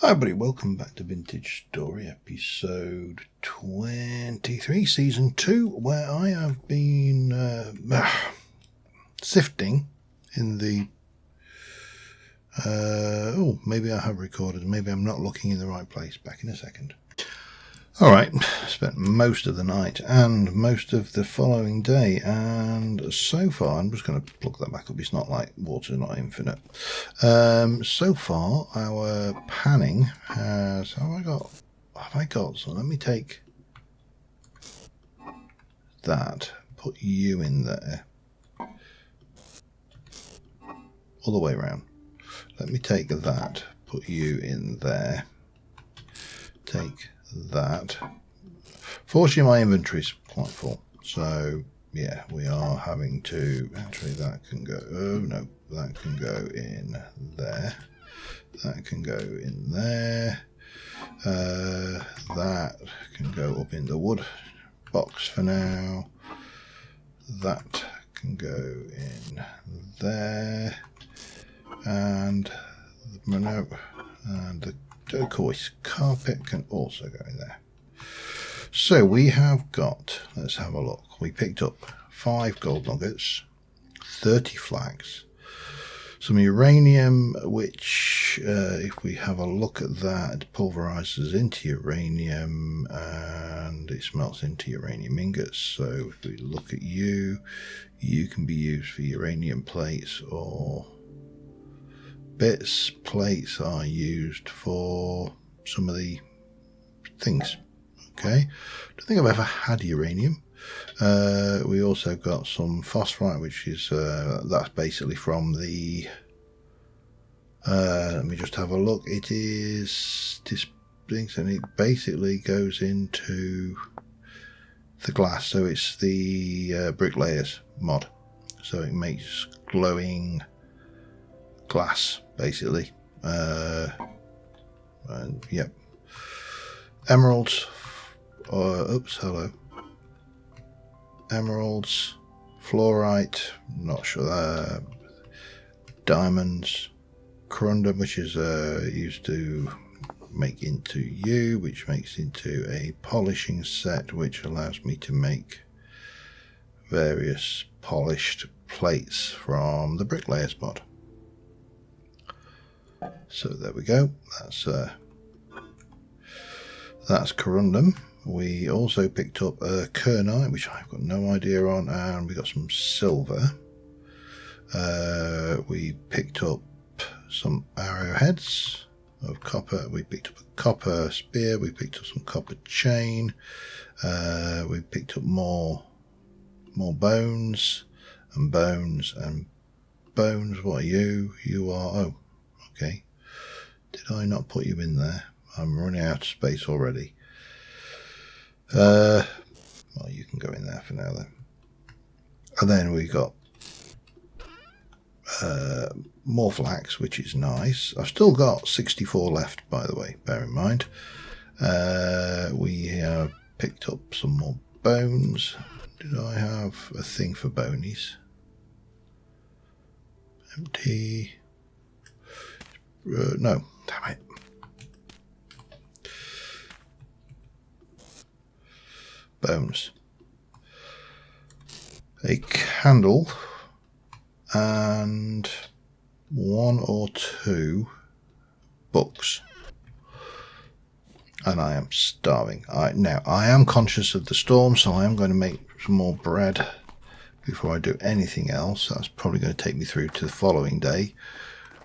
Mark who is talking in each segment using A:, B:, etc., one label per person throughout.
A: Hi everybody, welcome back to Vintage Story, episode 23, season 2, where I have been sifting in the... maybe I have recorded, maybe I'm not looking in the right place. Back in a second. Alright, spent most of the night and most of the following day, and so far, I'm just going to plug that back up, it's not like water's not infinite. So far, our panning has... Have I got some? Let me take that, put you in there. All the way around. Let me take that, put you in there. Take that. Fortunately, my inventory's quite full, so yeah, we are having to... Actually, that can go... Oh no, that can go in there. That can go in there. That can go up in the wood box for now. That can go in there. And the turquoise carpet can also go in there. So we have got, let's have a look. We picked up 5 gold nuggets, 30 flax, some uranium, which if we have a look at that, pulverizes into uranium and it smelts into uranium ingots. So if we look at you can be used for uranium plates or bits. Plates are used for some of the things. Okay, I don't think I've ever had uranium. We also got some phosphorite, which is that's basically from the let me just have a look. It is this thing, and it basically goes into the glass, so it's the bricklayers mod, so it makes glowing glass basically. And yep, emeralds. Hello. Emeralds, fluorite, not sure. Diamonds, corundum, which is used to make into you, which makes into a polishing set, which allows me to make various polished plates from the bricklayers mod. So there we go. That's corundum. We also picked up a kernite, which I've got no idea on, and we got some silver. We picked up some arrowheads of copper. We picked up a copper spear. We picked up some copper chain. We picked up more bones and bones and bones. What are you? You are... Oh, okay. Did I not put you in there? I'm running out of space already. Well, you can go in there for now then. And then we got more flax, which is nice. I've still got 64 left, by the way, bear in mind. We have picked up some more bones. Did I have a thing for bonies? Empty. No, damn it. Bones. A candle and 1 or 2 books. And I am starving. Now, I am conscious of the storm, so I am going to make some more bread before I do anything else. That's probably going to take me through to the following day.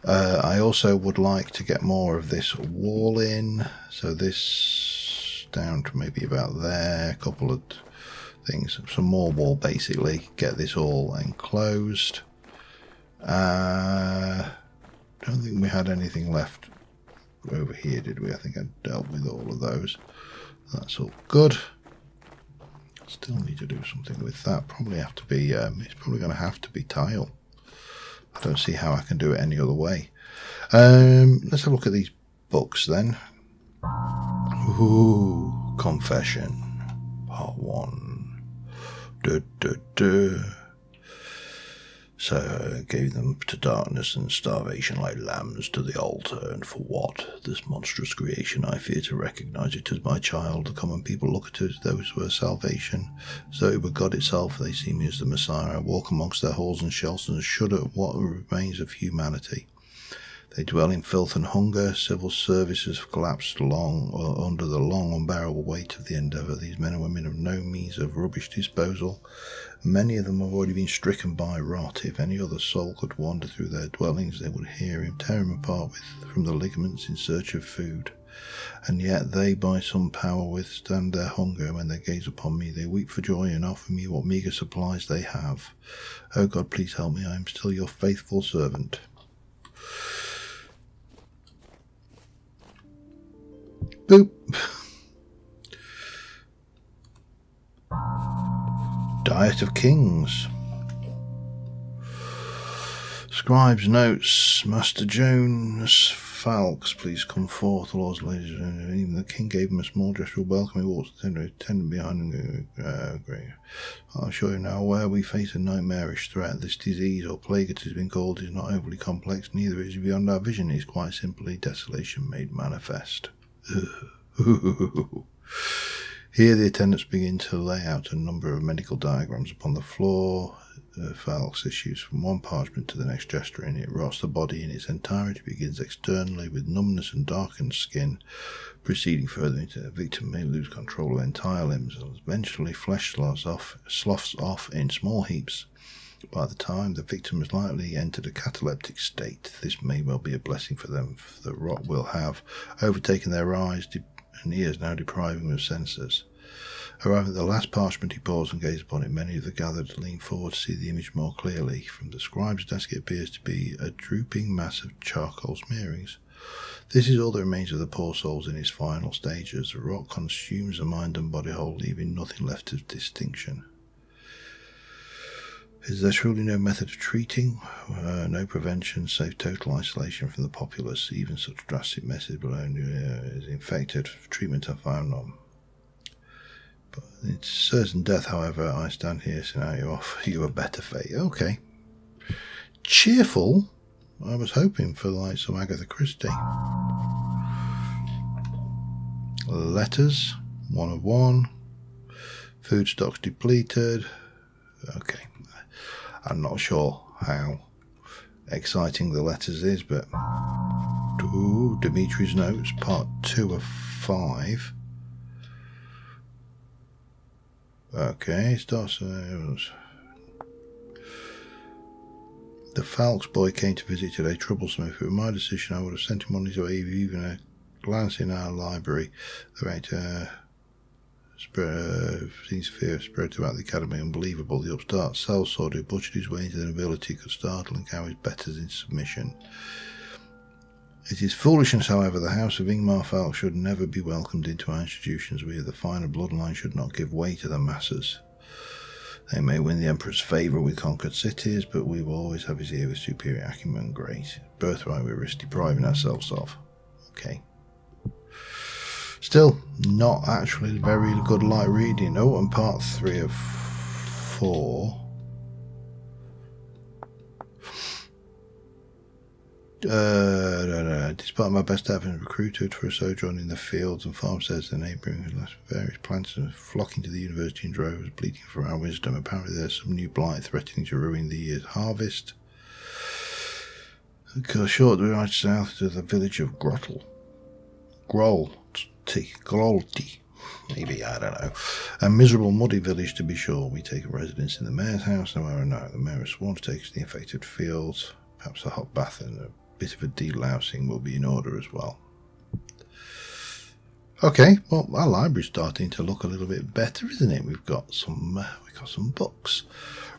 A: I also would like to get more of this wall in. So this down to maybe about there. A couple of things. Some more wall, basically. Get this all enclosed. Don't think we had anything left over here, did we? I think I dealt with all of those. That's all good. Still need to do something with that. Probably have to be, it's probably going to have to be tile. I don't see how I can do it any other way. Let's have a look at these books then. Ooh, Confession, Part 1. So I gave them to darkness and starvation like lambs to the altar, and for what? This monstrous creation, I fear to recognize it as my child. The common people look at it as those who are salvation, as though it were God itself. They see me as the Messiah. I walk amongst their halls and shelters and shudder at what remains of humanity. They dwell in filth and hunger. Civil services have collapsed under the long, unbearable weight of the endeavour. These men and women have no means of rubbish disposal. Many of them have already been stricken by rot. If any other soul could wander through their dwellings, they would hear him tear him apart from the ligaments in search of food. And yet they by some power withstand their hunger. When they gaze upon me, they weep for joy and offer me what meagre supplies they have. O God, please help me. I am still your faithful servant. Boop. Diet of Kings. Scribes notes, Master Jonas Falks, please come forth. The lords and ladies, even the king gave him a small gesture of welcome. He walked the attendant behind him. I'm sure you're now aware we face a nightmarish threat. This disease, or plague it has been called, is not overly complex, neither is it beyond our vision. It is quite simply desolation made manifest. Here the attendants begin to lay out a number of medical diagrams upon the floor. Falks issues from one parchment to the next, gesturing. It rots the body in its entirety, begins externally with numbness and darkened skin, proceeding further into the victim may lose control of entire limbs, and eventually flesh sloughs off in small heaps. By the time the victim has likely entered a cataleptic state, this may well be a blessing for them, for the rot will have overtaken their eyes and ears, now depriving them of senses. Arriving at the last parchment, he paused and gazed upon it. Many of the gathered leaned forward to see the image more clearly. From the scribe's desk it appears to be a drooping mass of charcoal smearings. This is all that remains of the poor soul's in its final stages. The rot consumes the mind and body whole, leaving nothing left of distinction. Is there truly no method of treating? No prevention, save total isolation from the populace. Even such drastic methods will only is infected. Treatment I found none. But it's certain death, however, I stand here so now you offer you a better fate. Okay. Cheerful? I was hoping for like some Agatha Christie. Letters, 1 of 1. Food stocks depleted. Okay. I'm not sure how exciting the letters is, but Dimitri's notes, part 2 of 5. Okay, starts. The Falks boy came to visit today, troublesome. If it were my decision, I would have sent him on his way. Even a glance in our library, the rate seems fear spread throughout the academy. Unbelievable. The upstart sellsword who butchered his way into the nobility could startle and cow his betters in submission. It is foolishness, however. The house of Ingmar Falk should never be welcomed into our institutions. We of the finer bloodline should not give way to the masses. They may win the Emperor's favour with conquered cities, but we will always have his ear with superior acumen and grace. Birthright we risk depriving ourselves of. Okay. Still, not actually very good light reading. Oh, and part 3 of 4. Despite my best efforts, recruited for a sojourn in the fields and farmsteads, the neighbouring various plants are flocking to the university in droves, bleating for our wisdom. Apparently there's some new blight threatening to ruin the year's harvest. A short ride south to the village of Grolty, maybe, I don't know. A miserable, muddy village to be sure. We take a residence in the mayor's house, nowhere or no. The mayor has sworn to take us to the infected fields. Perhaps a hot bath and a bit of a delousing will be in order as well. Okay, well, our library's starting to look a little bit better, isn't it? We've got some books.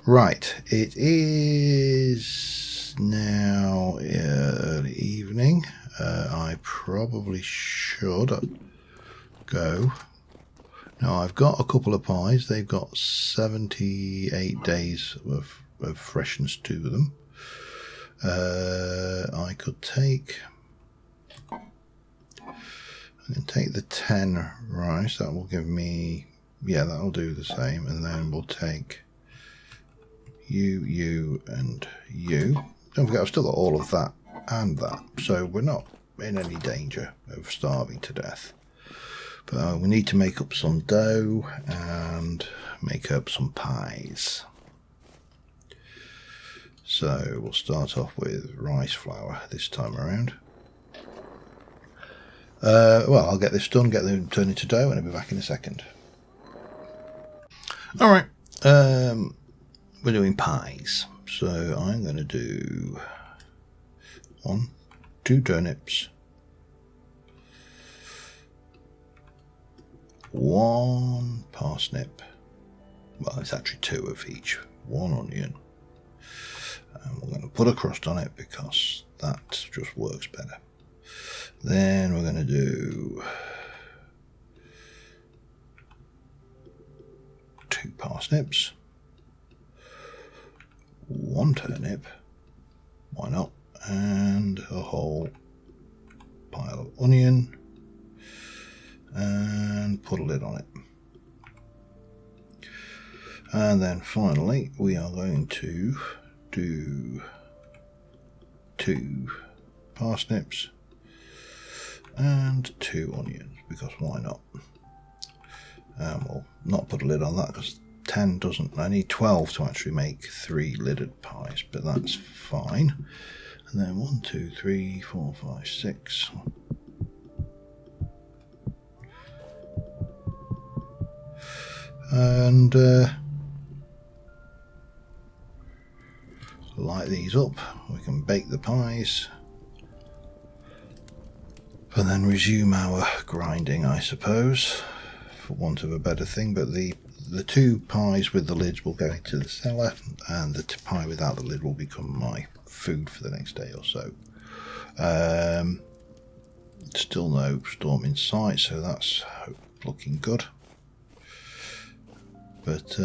A: Right, it is now early evening. I probably should go. Now, I've got a couple of pies. They've got 78 days of freshness to them. I could take... I can take the 10 rice. That will give me... Yeah, that'll do the same. And then we'll take... you, and you. Don't forget, I've still got all of that and that, so we're not in any danger of starving to death. But we need to make up some dough and make up some pies. So we'll start off with rice flour this time around. Well, I'll get this done, get them turned into dough, and I'll be back in a second. Alright, we're doing pies. So I'm going to do 2 turnips, 1 parsnip, well it's actually 2 of each, 1 onion, and we're going to put a crust on it because that just works better. Then we're going to do 2 parsnips, 1 turnip, why not, and a whole pile of onion, and put a lid on it. And then finally we are going to do 2 parsnips and 2 onions, because why not. We'll not put a lid on that because 10 doesn't, I need 12 to actually make 3 lidded pies, but that's fine. And then 1, 2, 3, 4, 5, 6. And light these up. We can bake the pies and then resume our grinding, I suppose, for want of a better thing. But the 2 pies with the lids will go into the cellar, and the pie without the lid will become my food for the next day or so. Still no storm in sight, so that's looking good. But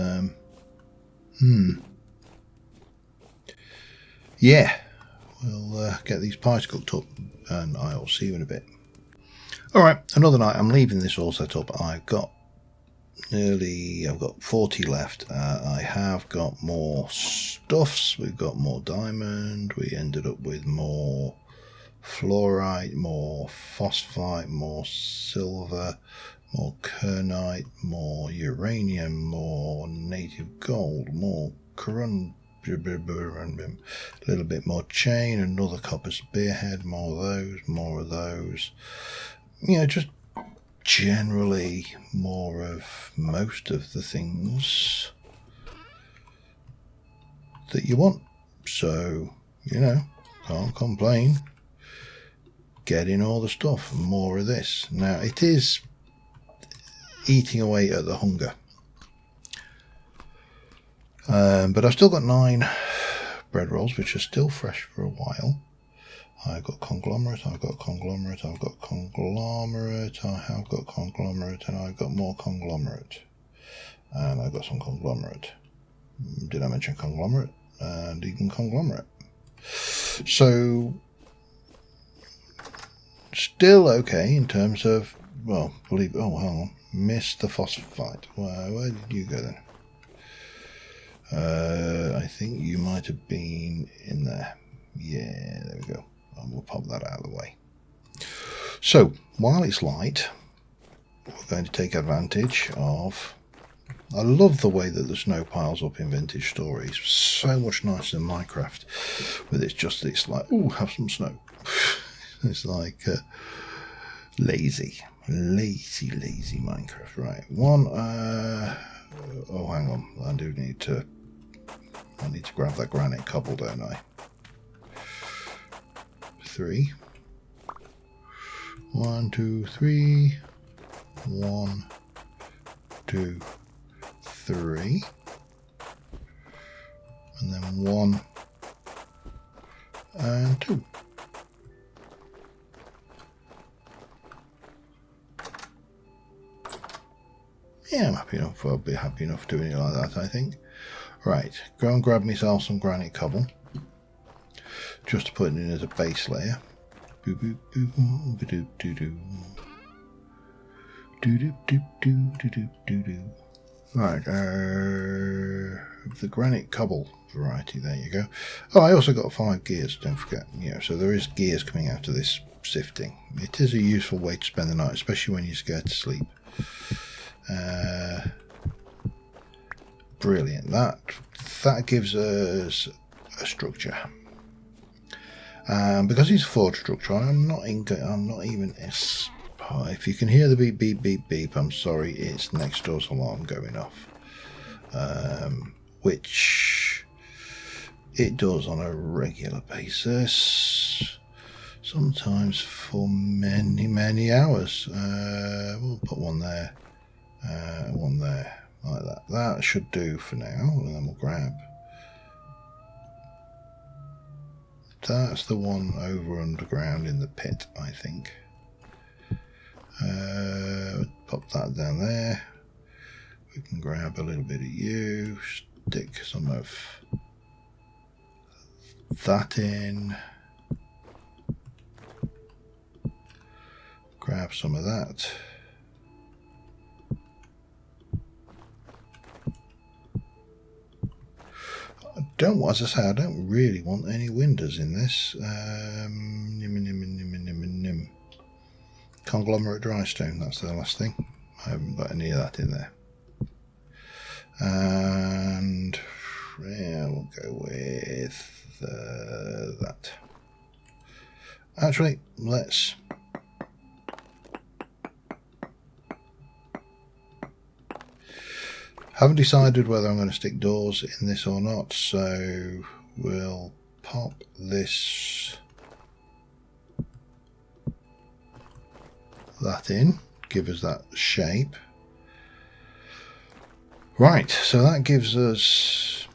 A: yeah, we'll get these pies cooked up, and I'll see you in a bit. Alright, another night. I'm leaving this all set up. I've got 40 left. I have got more stuffs. We've got more diamond. We ended up with more fluorite, more phosphite, more silver, more kernite, more uranium, more native gold, more corundum, a little bit more chain, another copper spearhead, more of those. You know, just generally more of most of the things that you want. So, you know, can't complain. Getting all the stuff, more of this. Now, it is eating away at the hunger. But I've still got 9 bread rolls, which are still fresh for a while. I've got conglomerate, I've got conglomerate, I've got conglomerate, I have got conglomerate, and I've got more conglomerate. And I've got some conglomerate. Did I mention conglomerate? And even conglomerate. So, still okay in terms of, well, oh, hang on, missed the phosphite. Where did you go then? I think you might have been in there. Yeah, there we go. And we'll pop that out of the way. So, while it's light, we're going to take advantage of... I love the way that the snow piles up in Vintage Stories. So much nicer than Minecraft. With it's like, ooh, have some snow. It's like lazy Minecraft. Right, oh, hang on. I need to grab that granite cobble, don't I? 3. 1, 2, 3. 1, 2, 3. And then 1 and 2. Yeah, I'm happy enough. I'll be happy enough doing it like that, I think. Right, go and grab myself some granite cobble. Just to put it in as a base layer. Boo boo boo boo doo doo doo. Doo doo doo doo doo doo doo. Right, the granite cobble variety. There you go. Oh, I also got 5 gears, don't forget. So there is gears coming out of this sifting. It is a useful way to spend the night, especially when you're scared to sleep. Brilliant. That gives us a structure. Because it's a forge structure, I'm not even. If you can hear the beep beep beep beep, I'm sorry. It's next door's alarm going off, which it does on a regular basis. Sometimes for many hours. We'll put one there, like that. That should do for now, and then we'll grab. That's the one over underground in the pit, I think. Pop that down there. We can grab a little bit of you, stick some of that in. Grab some of that. As I say, I don't really want any windows in this. Conglomerate dry stone, that's the last thing. I haven't got any of that in there. And yeah, we'll go with that. Actually, let's haven't decided whether I'm going to stick doors in this or not, so we'll pop this that in, give us that shape. Right, so that gives us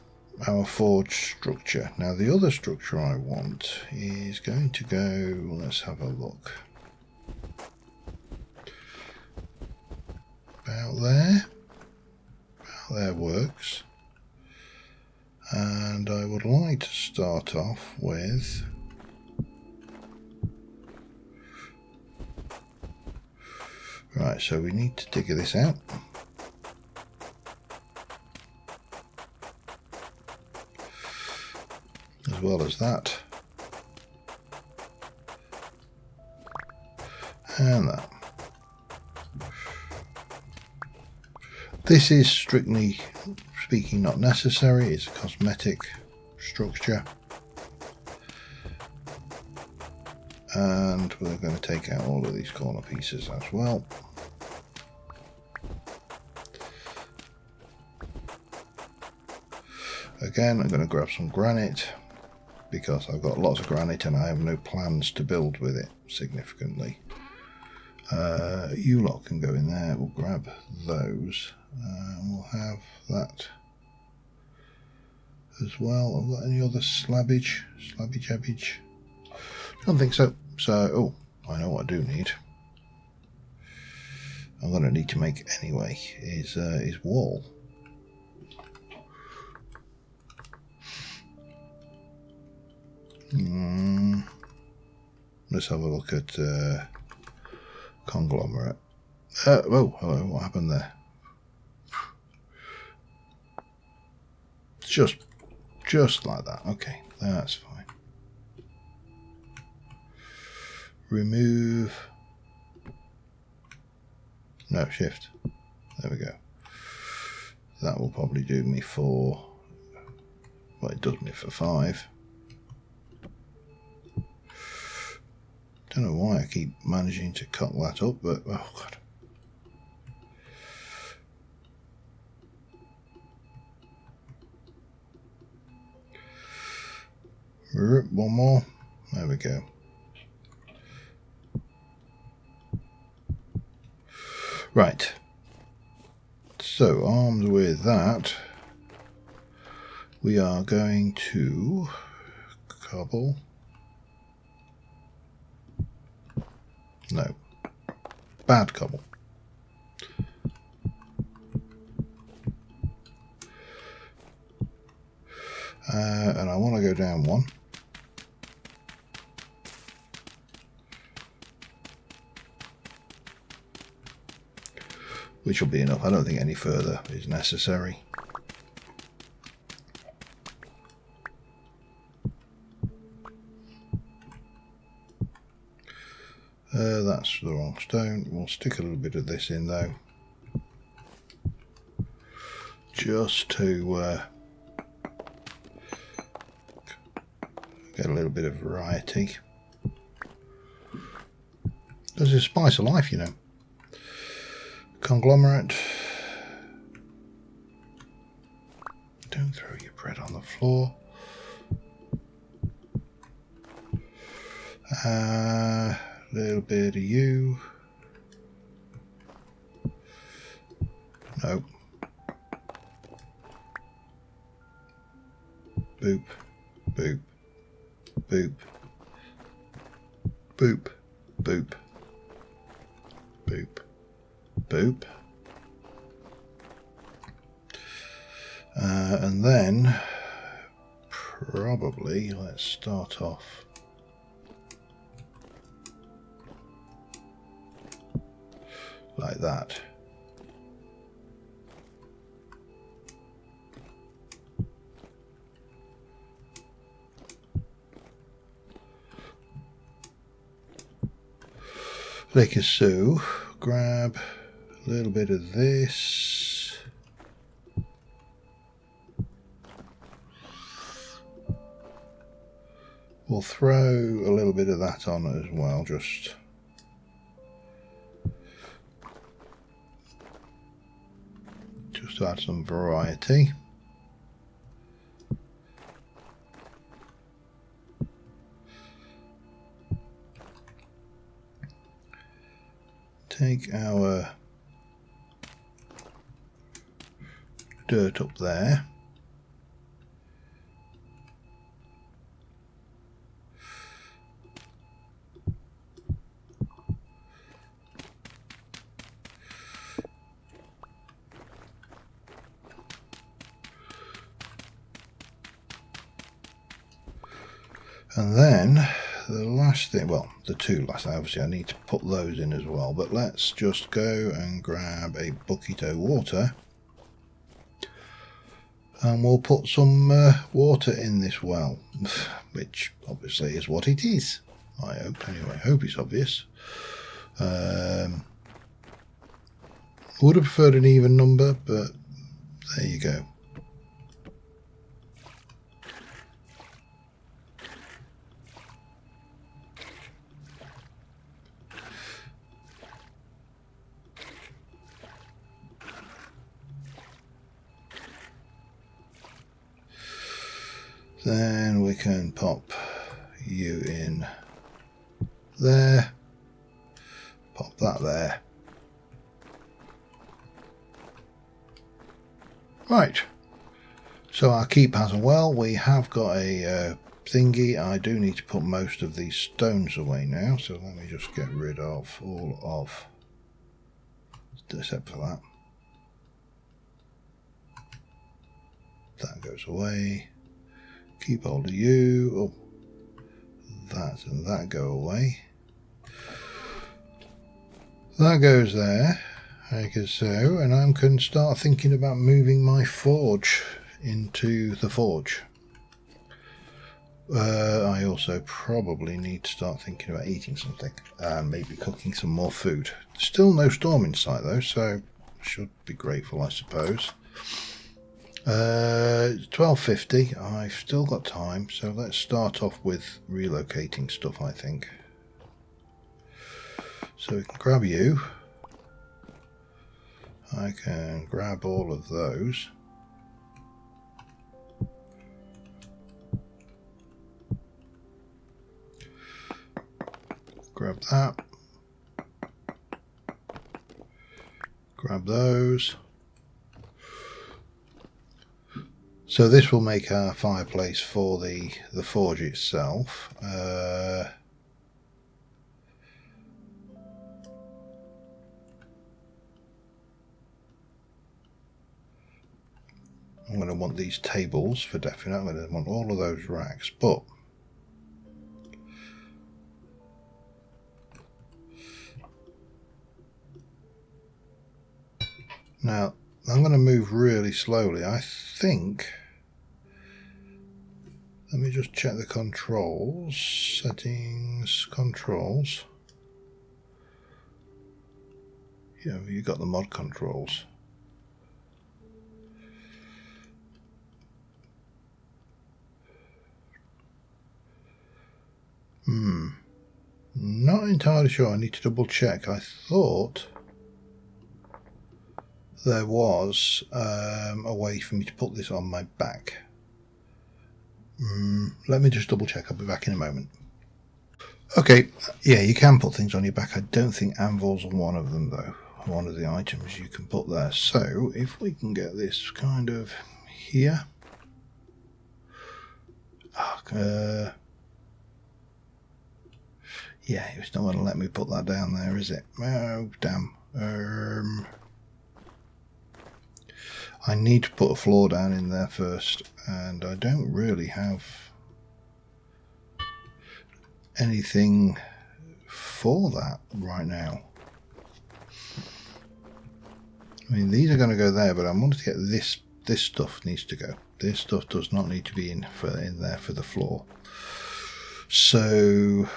A: our forge structure. Now the other structure I want is going to go, let's have a look, about there. There works, and I would like to start off with right, so we need to dig this out. As well as that, and that. This is strictly speaking not necessary, it's a cosmetic structure. And we're going to take out all of these corner pieces as well. Again, I'm going to grab some granite because I've got lots of granite and I have no plans to build with it significantly. You lot can go in there, we'll grab those. We'll have that as well. Have I got any other slabbage? Don't think so. So, oh, I know what I do need. I'm going to need to make anyway is wall. Let's have a look at conglomerate. Oh, hello, what happened there? Just like that. Okay, that's fine. Remove. No, shift. There we go. That will probably do me for, well, it does me for 5. Don't know why I keep managing to cut that up, but oh god. One more. There we go. Right. So, armed with that, we are going to cobble. No. Bad cobble. And I want to go down 1. Which will be enough. I don't think any further is necessary. That's the wrong stone. We'll stick a little bit of this in though, just to get a little bit of variety. There's a spice of life, you know. Conglomerate. Don't throw your bread on the floor. A little bit of you. Nope. Boop, boop, boop, boop, boop, boop, boop. And then probably let's start off like that. Like so, grab a little bit of this. We'll throw a little bit of that on as well, just to add some variety. Take our dirt up there. And then the last thing, well, the two last, obviously I need to put those in as well, but let's just go and grab a bucket of water and we'll put some water in this well, which obviously is what it is. I hope, anyway. I hope it's obvious. Would have preferred an even number, but there you go. Then we can pop you in there, pop that there. Right, so our keep has a well. We have got a thingy. I do need to put most of these stones away now, so let me just get rid of all of, except for that. That goes away. Keep hold of you. Oh, that and that go away. That goes there, like so, and I can start thinking about moving my forge into the forge. I also probably need to start thinking about eating something and maybe cooking some more food. Still no storm in sight though, so should be grateful, I suppose. 12:50. I've still got time, so let's start off with relocating stuff, I think. So we can grab you. I can grab all of those. Grab that. Grab those. So this will make our fireplace for the forge itself. I'm going to want these tables for definite. I'm going to want all of those racks, but now I'm going to move really slowly. I think, let me just check the controls, settings, controls. you got the mod controls. Not entirely sure. I need to double check. I thought there was a way for me to put this on my back. Let me just double check. I'll be back in a moment. Okay, yeah, you can put things on your back. I don't think anvils are one of them, though. One of the items you can put there. So if we can get this kind of here. Yeah, it's not going to let me put that down there, is it? Oh, damn. I need to put a floor down in there first, and I don't really have anything for that right now. I mean, these are going to go there, but I wanted to get this stuff needs to go. This stuff does not need to be in there for the floor. So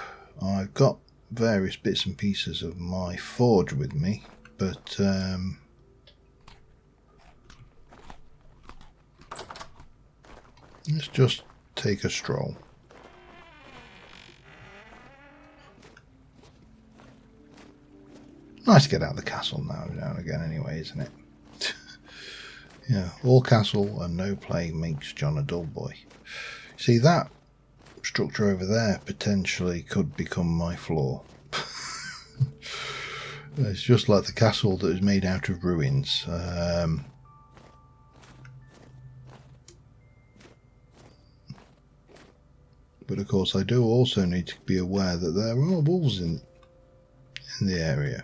A: I've got various bits and pieces of my forge with me, but let's just take a stroll. Nice to get out of the castle now and again anyway, isn't it? Yeah, all castle and no play makes John a dull boy. See, that structure over there potentially could become my floor. It's just like the castle that is made out of ruins. But of course I do also need to be aware that there are wolves in the area.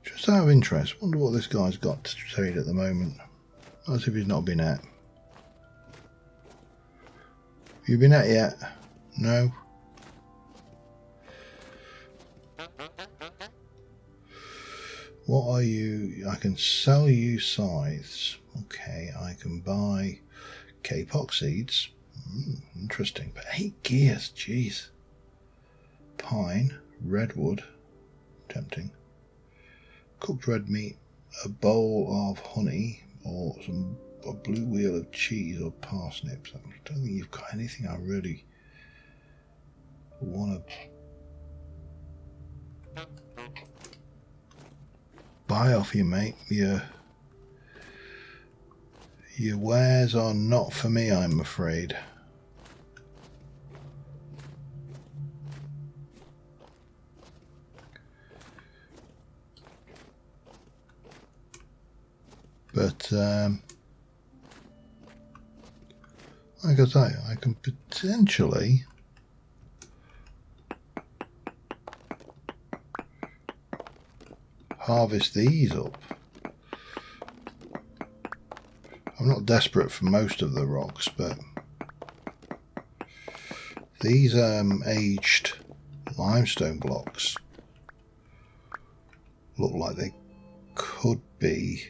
A: Just out of interest, wonder what this guy's got to trade at the moment. As if he's not been at. You been at yet? No? What are you? I can sell you scythes. Okay, I can buy K-Pox seeds. Interesting. But 8 gears, jeez. Pine, redwood. Tempting. Cooked red meat, a bowl of honey, or a blue wheel of cheese or parsnips. I don't think you've got anything I really want to buy off you, mate. Your wares are not for me, I'm afraid. But like I say, I can potentially harvest these up. I'm not desperate for most of the rocks, but these aged limestone blocks look like they could be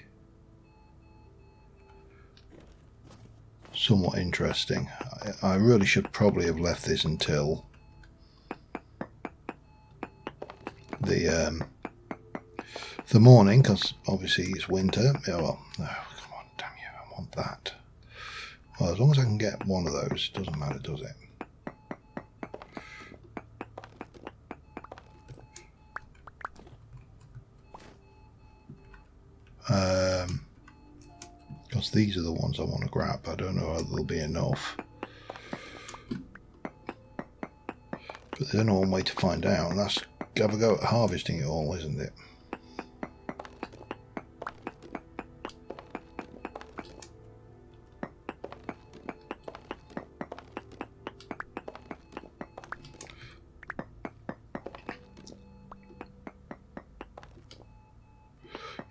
A: somewhat interesting. I really should probably have left this until the morning, because obviously it's winter. Oh, well, no, come on, damn you, I want that. Well, as long as I can get one of those, it doesn't matter, does it? Because these are the ones I want to grab. I don't know whether there'll be enough. But there's only one way to find out, and that's have a go at harvesting it all, isn't it?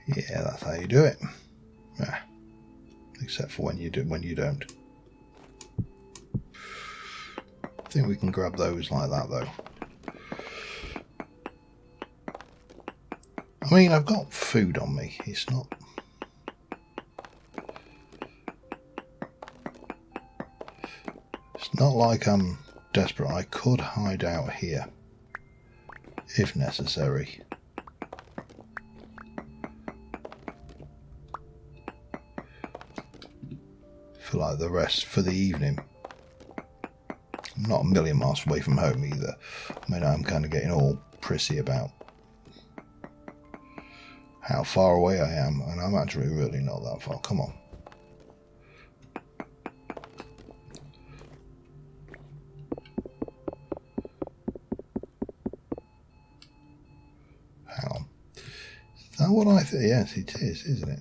A: Yeah, that's how you do it. Yeah. Except for when you don't. I think we can grab those like that though. I mean, I've got food on me. It's not like I'm desperate. I could hide out here if necessary. for like the rest for the evening. I'm not a million miles away from home either. I mean, I'm kind of getting all prissy about how far away I am, and I'm actually really not that far. Come on. Hang on. Is that what I think? Yes, it is, isn't it?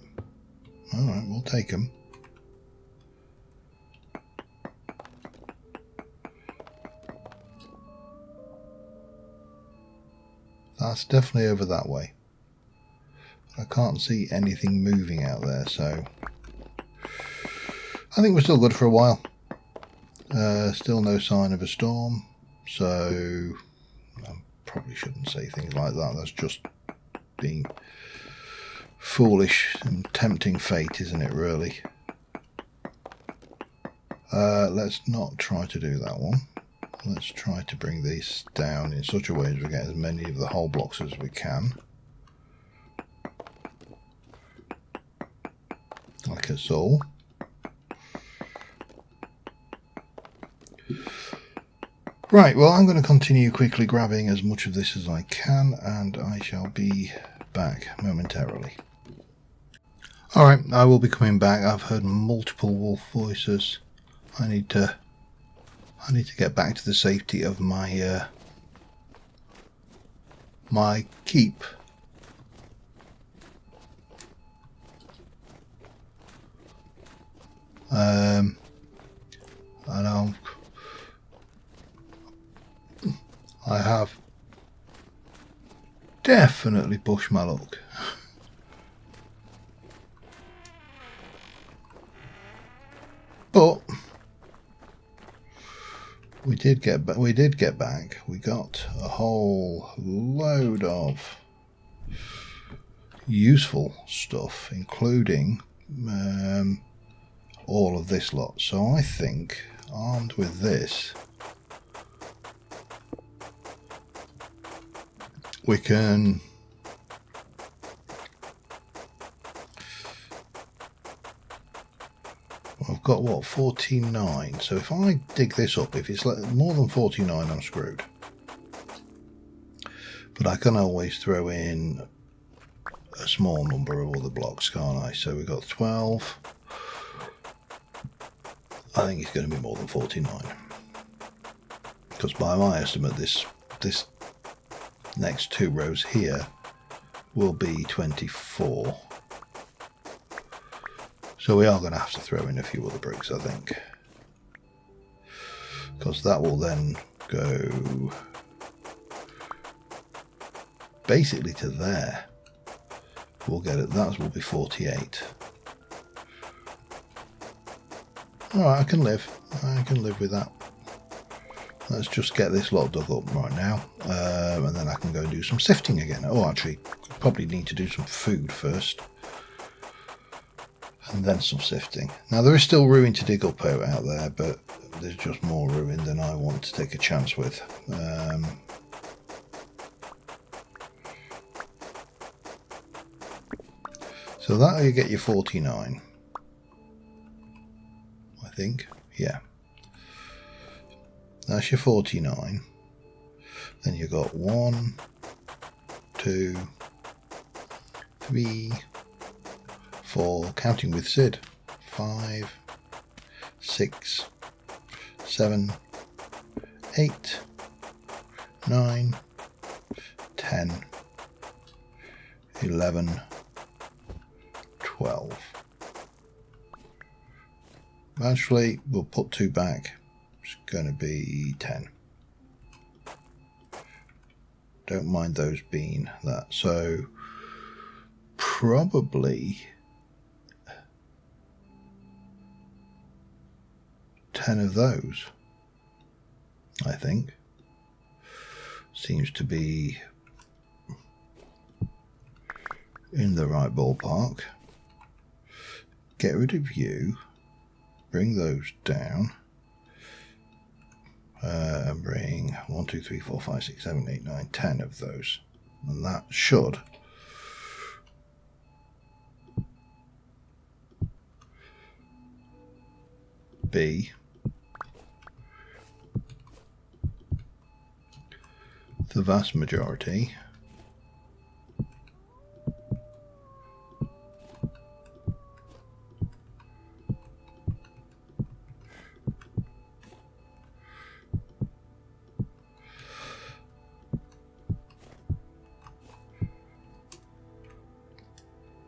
A: Alright, we'll take them. That's definitely over that way. I can't see anything moving out there, so I think we're still good for a while. Still no sign of a storm, so I probably shouldn't say things like that. That's just being foolish and tempting fate, isn't it, really? Let's not try to do that one. Let's try to bring these down in such a way as we get as many of the whole blocks as we can. Like so. Right, well, I'm going to continue quickly grabbing as much of this as I can, and I shall be back momentarily. Alright, I will be coming back. I've heard multiple wolf voices. I need to get back to the safety of my my keep. And I have definitely pushed my luck. But we did get back. We got a whole load of useful stuff, including all of this lot. So I think, armed with this, we can I've got what, 49, so if I dig this up, if it's more than 49, I'm screwed. But I can always throw in a small number of other blocks, can't I? So we've got 12. I think it's going to be more than 49, because by my estimate this next two rows here will be 24. So we are going to have to throw in a few other bricks, I think, because that will then go basically to there. We'll get it. That will be 48. All right, I can live with that. Let's just get this lot dug up right now, and then I can go and do some sifting again. Oh, actually, probably need to do some food first, and then some sifting. Now, there is still ruin to dig up out there, but there's just more ruin than I want to take a chance with. So that'll you get your 49, I think. Yeah. That's your 49. Then you've got 1, 2, 3, 4, counting with Sid, 5, 6, 7, 8, 9, 10, 11, 12. Actually, we'll put 2 back. It's going to be 10. Don't mind those being that. So probably 10 of those, I think. Seems to be in the right ballpark. Get rid of you. Bring those down. And bring 1, 2, 3, 4, 5, 6, 7, 8, 9, 10 of those. And that should be the vast majority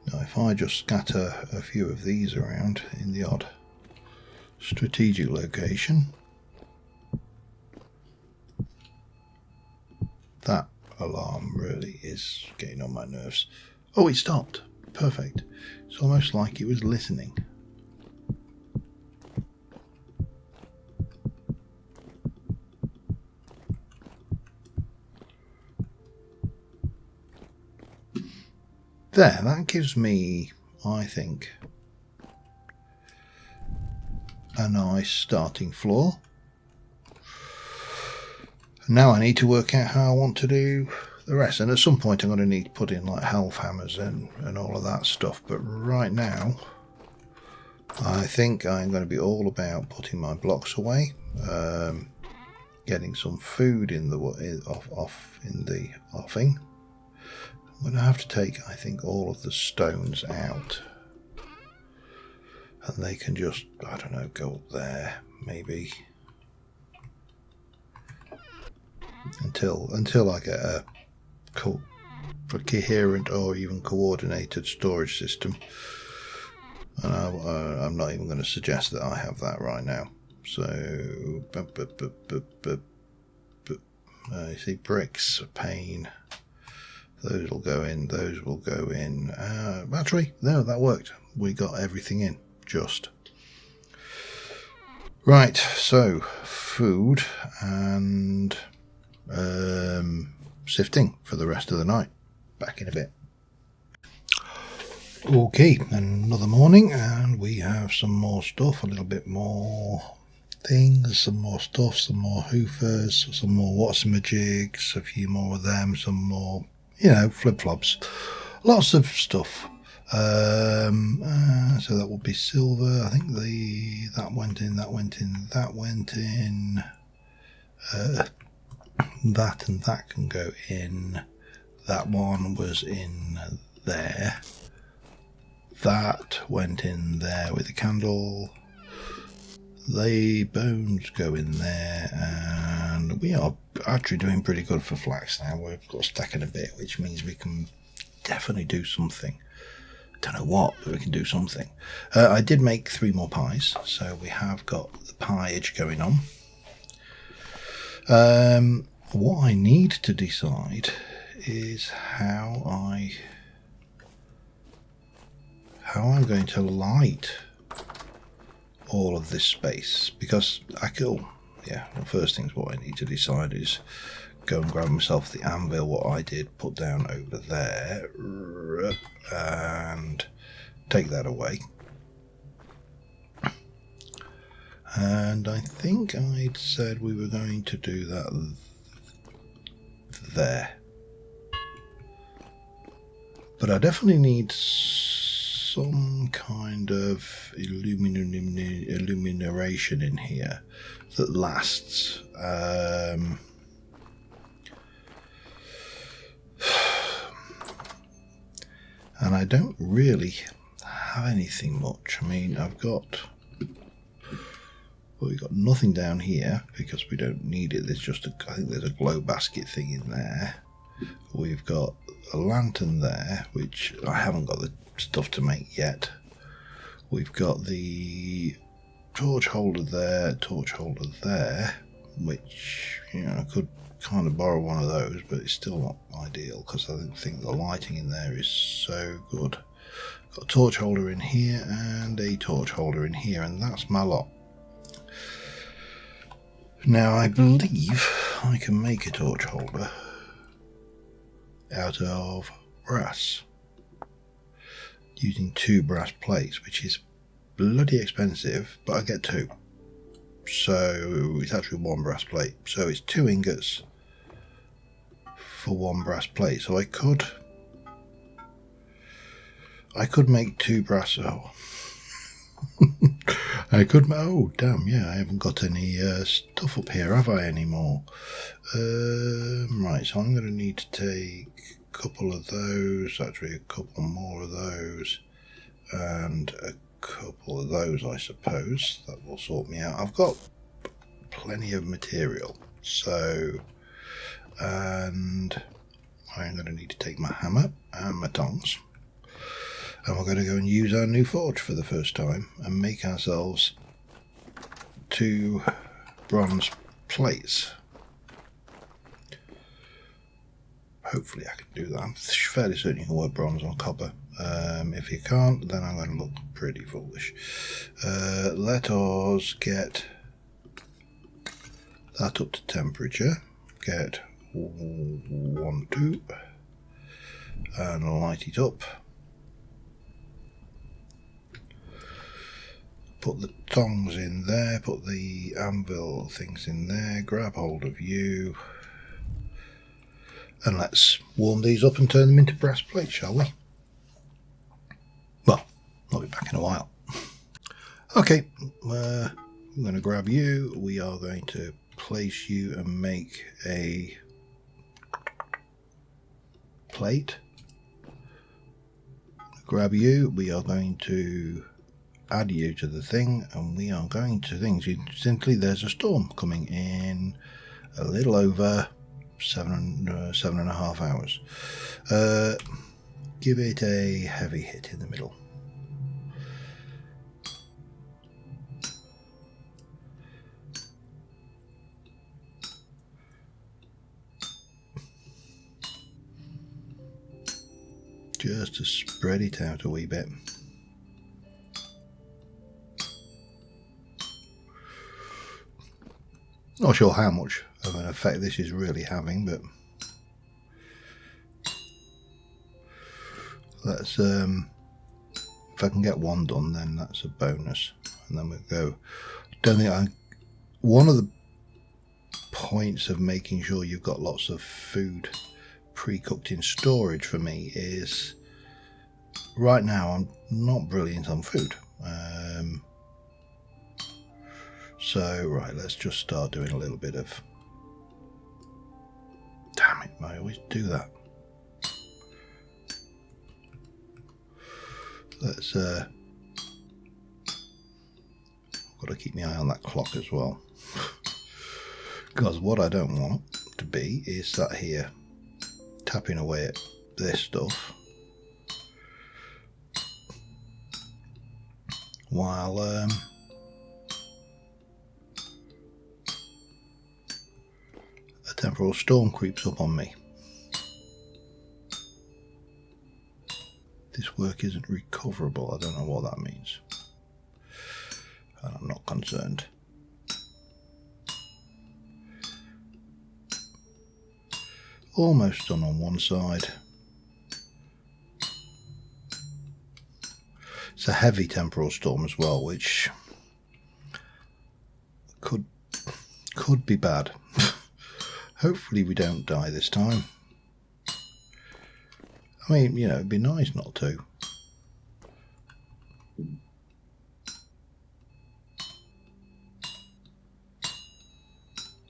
A: now. If I just scatter a few of these around in the odd strategic location, that alarm really is getting on my nerves. Oh, it stopped. Perfect. It's almost like it was listening. There, that gives me, I think, a nice starting floor. Now I need to work out how I want to do the rest, and at some point I'm going to need to put in like health hammers and all of that stuff, but right now I think I'm going to be all about putting my blocks away, getting some food in the off in the offing. I'm going to have to take, I think, all of the stones out, and they can just, I don't know, go up there maybe until I get a coherent or even coordinated storage system. And I'm not even going to suggest that I have that right now. So, you see, bricks, pain. Those will go in. Those will go in. Battery. No, that worked. We got everything in. Just. Right. So, food and sifting for the rest of the night. Back in a bit. Okay, another morning, and we have some more stuff, a little bit more things, some more stuff, some more hoofers, some more whatsamajigs, a few more of them, some more, flip-flops, lots of stuff. So that would be silver. I think that went in, that went in, that went in. That and that can go in. That one was in there. That went in there with the candle. The bones go in there, and we are actually doing pretty good for flax now. We've got stacking a bit, which means we can definitely do something. Don't know what, but we can do something. I did make 3 more pies, so we have got the pieage going on. What I need to decide is how I'm going to light all of this space, because first things what I need to decide is go and grab myself the anvil, what I did put down over there, and take that away. And I think I'd said we were going to do that there. But I definitely need some kind of illumination in here that lasts. And I don't really have anything much. I mean, we've got nothing down here because we don't need it. There's just I think there's a glow basket thing in there. We've got a lantern there, which I haven't got the stuff to make yet. We've got the torch holder there, which I could kind of borrow one of those, but it's still not ideal because I don't think the lighting in there is so good. Got a torch holder in here and a torch holder in here, and that's my lot. Now I believe I can make a torch holder out of brass using 2 brass plates, which is bloody expensive, but I get 2, so it's actually 1 brass plate, so it's 2 ingots for 1 brass plate. So I could make 2 brass I could. Oh, damn! Yeah, I haven't got any stuff up here, have I anymore? Right, so I'm going to need to take a couple of those. Actually, a couple more of those, and a couple of those, I suppose. That will sort me out. I've got plenty of material, so, and I'm going to need to take my hammer and my tongs, and we're going to go and use our new forge for the first time and make ourselves 2 bronze plates. Hopefully I can do that. I'm fairly certain you can work bronze on copper. If you can't, then I'm going to look pretty foolish. Let us get that up to temperature. Get 1, 2, and light it up. Put the tongs in there, put the anvil things in there, grab hold of you, and let's warm these up and turn them into brass plates, shall we? Well, I'll be back in a while. Okay, I'm going to grab you. We are going to place you and make a plate. Grab you. We are going to add you to the thing, and we are going to things. Simply, there's a storm coming in a little over 7.5 hours. Give it a heavy hit in the middle. Just to spread it out a wee bit. Not sure how much of an effect this is really having, but let's if I can get one done, then that's a bonus, and then we'll go. One of the points of making sure you've got lots of food pre-cooked in storage for me is, right now I'm not brilliant on food. So, right, let's just start doing a little bit of... Damn it, I always do that. Let's, got to keep my eye on that clock as well. Because what I don't want to be is sat here tapping away at this stuff while a temporal storm creeps up on me. This work isn't recoverable. I don't know what that means, and I'm not concerned. Almost done on one side. It's a heavy temporal storm as well, which could be bad. Hopefully we don't die this time. I mean, you know, it'd be nice not to.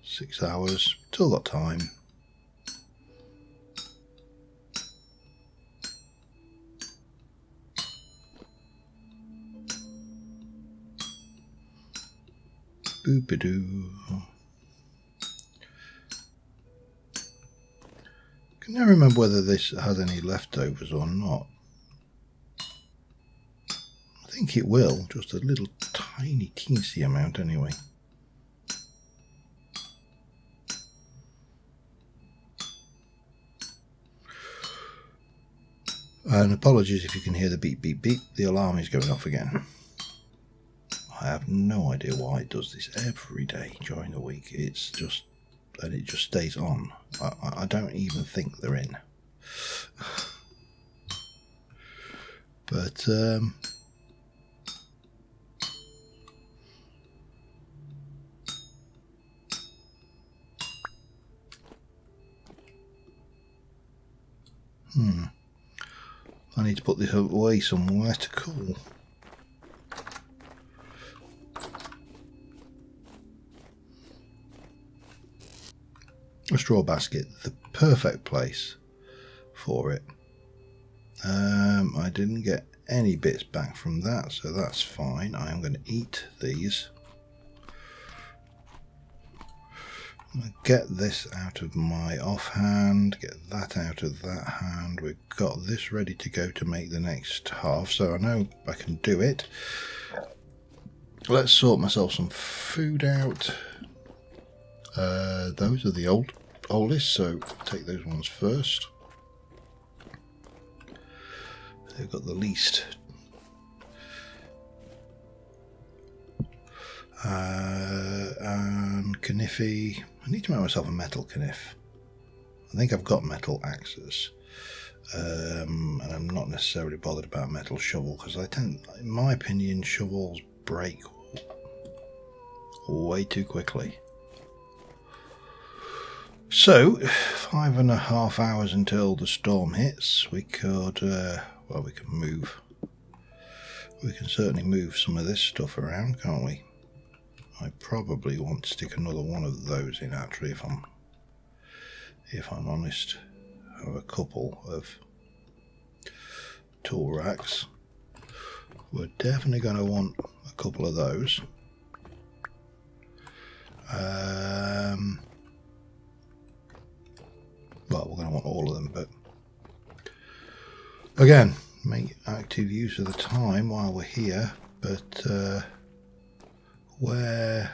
A: Six hours, still got time. Boop-a-doo. Can never remember whether this has any leftovers or not. I think it will, just a little tiny teensy amount anyway. And apologies if you can hear the beep beep beep, the alarm is going off again. I have no idea why it does this every day during the week. It's just, and it just stays on. I don't even think they're in. But I need to put this away somewhere to cool. A straw basket, the perfect place for it. I didn't get any bits back from that, so that's fine. I am going to eat these. I'm going to get this out of my offhand, get that out of that hand. We've got this ready to go to make the next half, so I know I can do it. Let's sort myself some food out. Those are the oldest, so I'll take those ones first. They've got the least. And Kniffy. I need to make myself a metal Kniff. I think I've got metal axes. And I'm not necessarily bothered about metal shovel because I tend, in my opinion, shovels break way too quickly. So, 5.5 hours until the storm hits. We could, well, we can move. We can certainly move some of this stuff around, can't we? I probably want to stick another one of those in, actually, if I'm honest. I have a couple of tool racks. We're definitely going to want a couple of those. Well, we're going to want all of them, but again, make active use of the time while we're here. But where?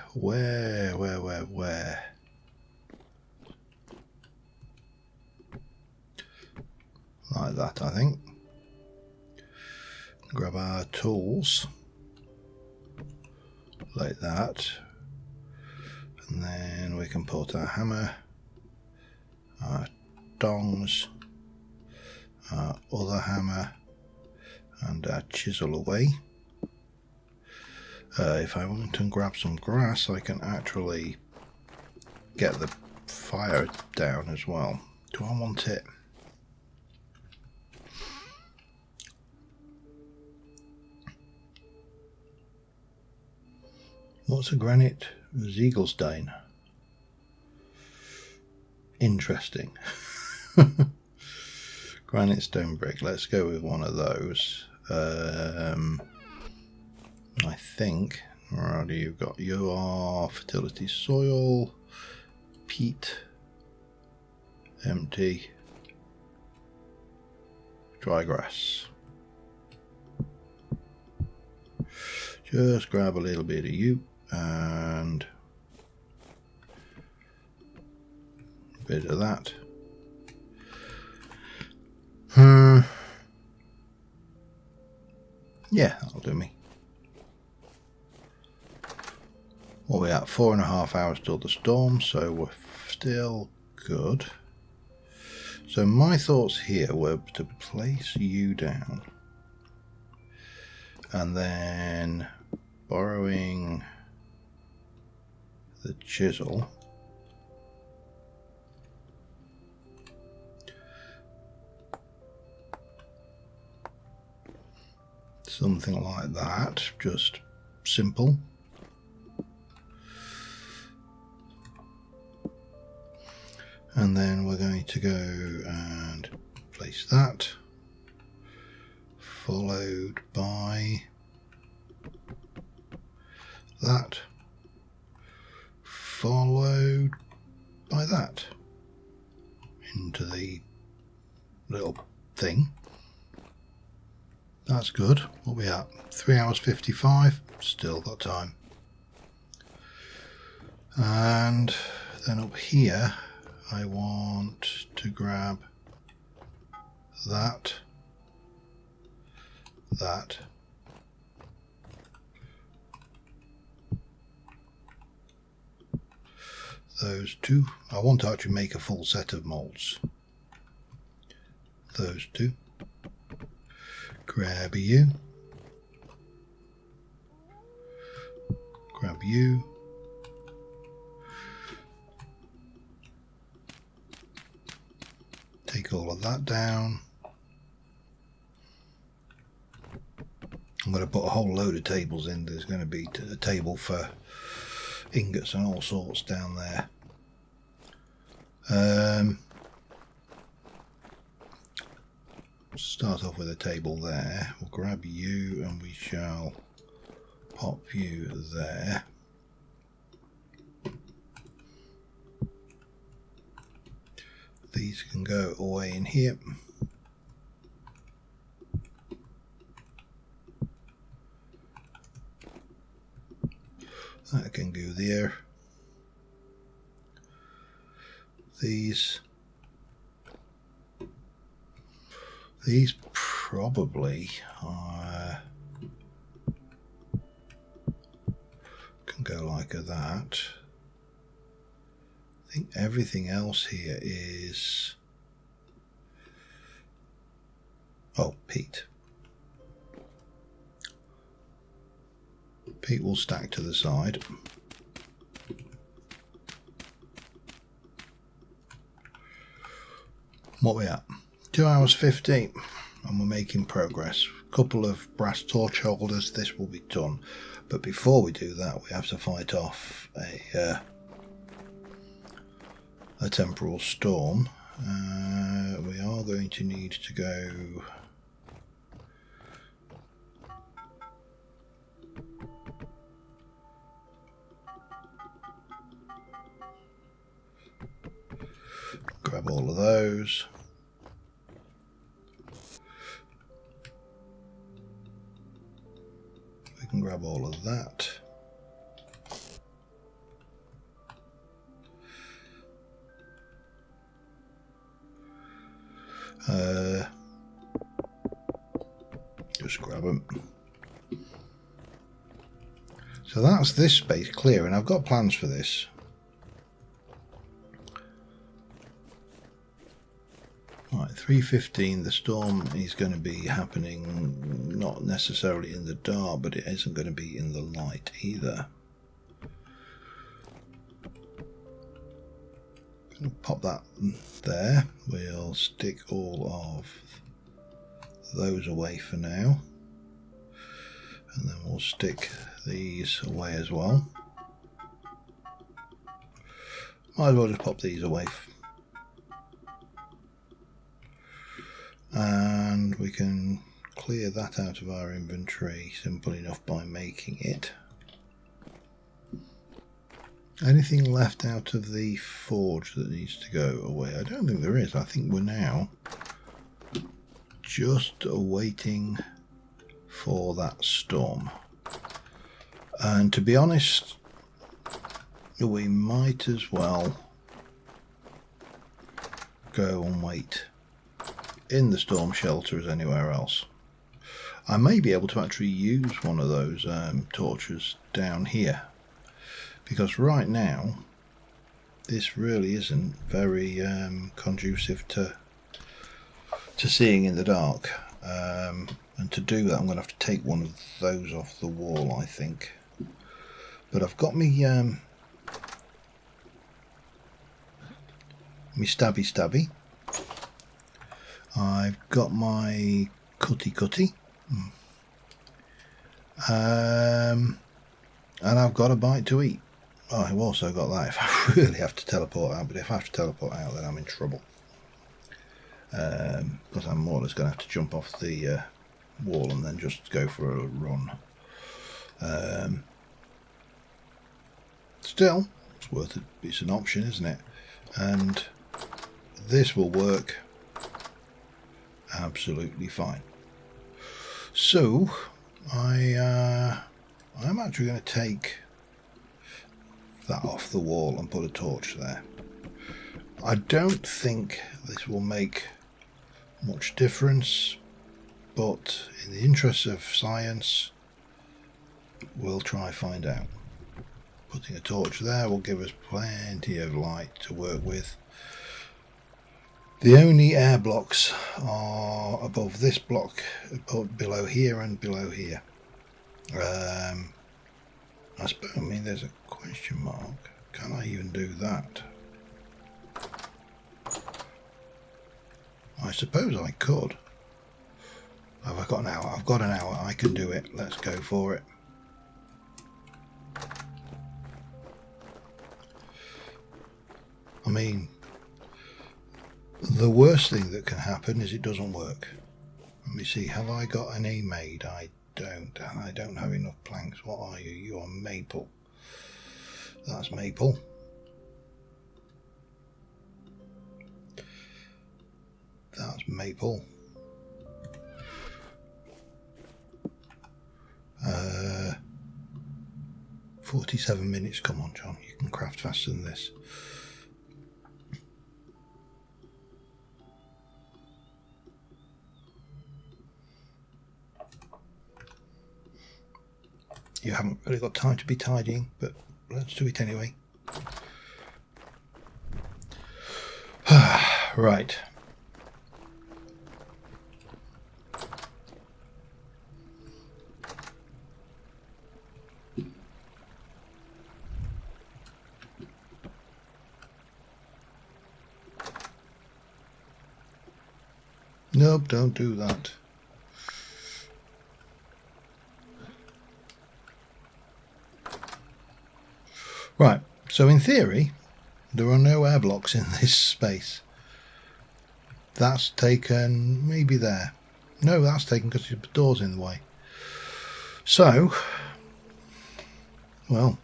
A: Like that, I think. Grab our tools like that, and then we can put our hammer, our dongs, our other hammer, and our chisel away. If I want to grab some grass, I can actually get the fire down as well. Do I want it? What's a granite Ziegelstein? Interesting. Granite stone brick. Let's go with one of those. I think. What do you got? You are fertility soil, peat, empty, dry grass. Just grab a little bit of you and a bit of that. Yeah, that'll do me. What are we at? 4.5 hours till the storm, so we're still good. So my thoughts here were to place you down and then borrowing the chisel, something like that, just simple. And then we're going to go and place that, followed by that, followed by that, into the little thing. That's good. What are we at? 3 hours 55. Still got time. And then up here, I want to grab that, those two. I want to actually make a full set of molds. Those two. Grab you. Grab you. Take all of that down. I'm going to put a whole load of tables in. There's going to be a table for ingots and all sorts down there. Start off with a table there. We'll grab you and we shall pop you there. These can go away in here. That can go there. These probably can go like that. I think everything else here is... Oh, peat. Peat will stack to the side. What we at? 2 hours 15, and we're making progress. A couple of brass torch holders, this will be done. But before we do that, we have to fight off a temporal storm. We are going to need to go... Grab all of those. We can grab all of that. Just grab them. So that's this space clear, and I've got plans for this. Right, 3:15, the storm is going to be happening not necessarily in the dark, but it isn't going to be in the light either. Gonna pop that there. We'll stick all of those away for now. And then we'll stick these away as well. Might as well just pop these away. And we can clear that out of our inventory simple enough by making it. Anything left out of the forge that needs to go away? I don't think there is. I think we're now just waiting for that storm. And to be honest, we might as well go and wait in the storm shelter as anywhere else. I may be able to actually use one of those torches down here, because right now this really isn't very conducive to seeing in the dark. And to do that I'm going to have to take one of those off the wall, I think. But I've got me stabby. I've got my cutty. And I've got a bite to eat. Oh, I've also got that if I really have to teleport out, but if I have to teleport out then I'm in trouble. Because I'm more or less going to have to jump off the wall and then just go for a run. Still, it's worth it. It's an option, isn't it? And this will work absolutely fine. So I'm actually going to take that off the wall and put a torch there. I don't think this will make much difference, but in the interest of science we'll try find out. Putting a torch there will give us plenty of light to work with. The only air blocks are above this block, below here and below here. I suppose, I mean, there's a question mark. Can I even do that? I suppose I could. Have I got an hour? I've got an hour. I can do it. Let's go for it. I mean, The worst thing that can happen is it doesn't work. Let me see, have I got any made? I don't, and I don't have enough planks. What are you? You are maple. That's maple. That's maple. 47 minutes. Come on, John. You can craft faster than this. You haven't really got time to be tidying, but let's do it anyway. Right. Nope, don't do that. Right, so in theory, there are no air blocks in this space. That's taken, maybe there. No, that's taken because the door's in the way. So, well,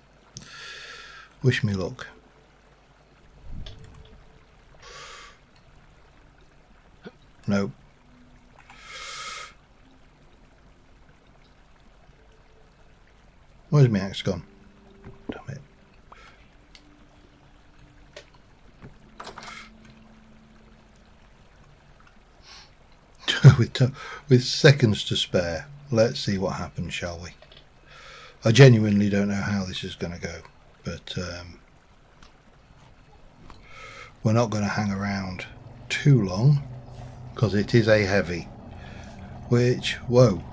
A: wish me luck. Nope. Where's my axe gone? Damn it. with seconds to spare, let's see what happens, shall we? I genuinely don't know how this is going to go, but we're not going to hang around too long because it is a heavy, which, whoa,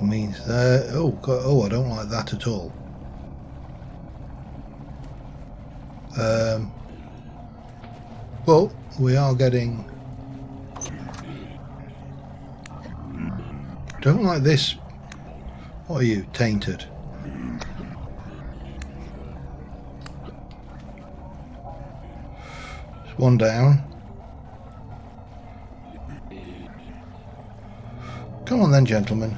A: means oh God, oh, I don't like that at all. Well, we are getting, don't like this. What are you, tainted? There's one down. Come on then, gentlemen.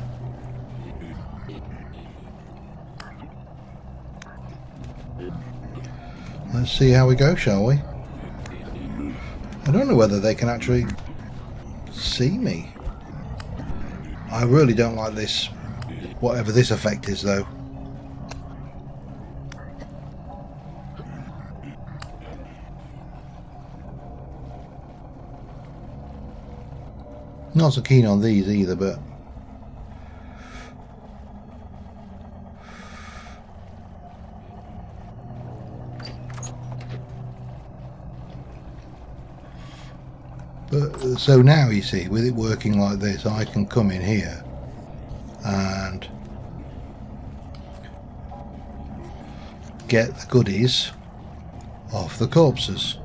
A: Let's see how we go, shall we? I don't know whether they can actually see me. I really don't like this, whatever this effect is, though. Not so keen on these either, but so now you see, with it working like this, I can come in here and get the goodies off the corpses.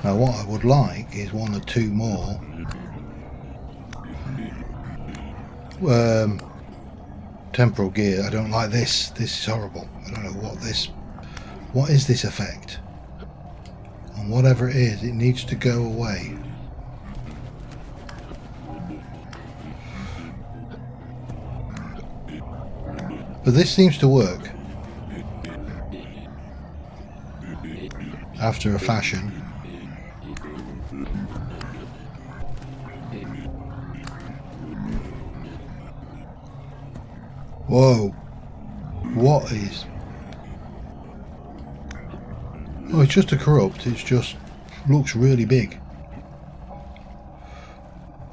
A: Now what I would like is one or two more temporal gear. I don't like this. This is horrible. I don't know what is this effect? And whatever it is, it needs to go away. But this seems to work after a fashion. Whoa, what is... Oh, it's just a corrupt, it's just looks really big.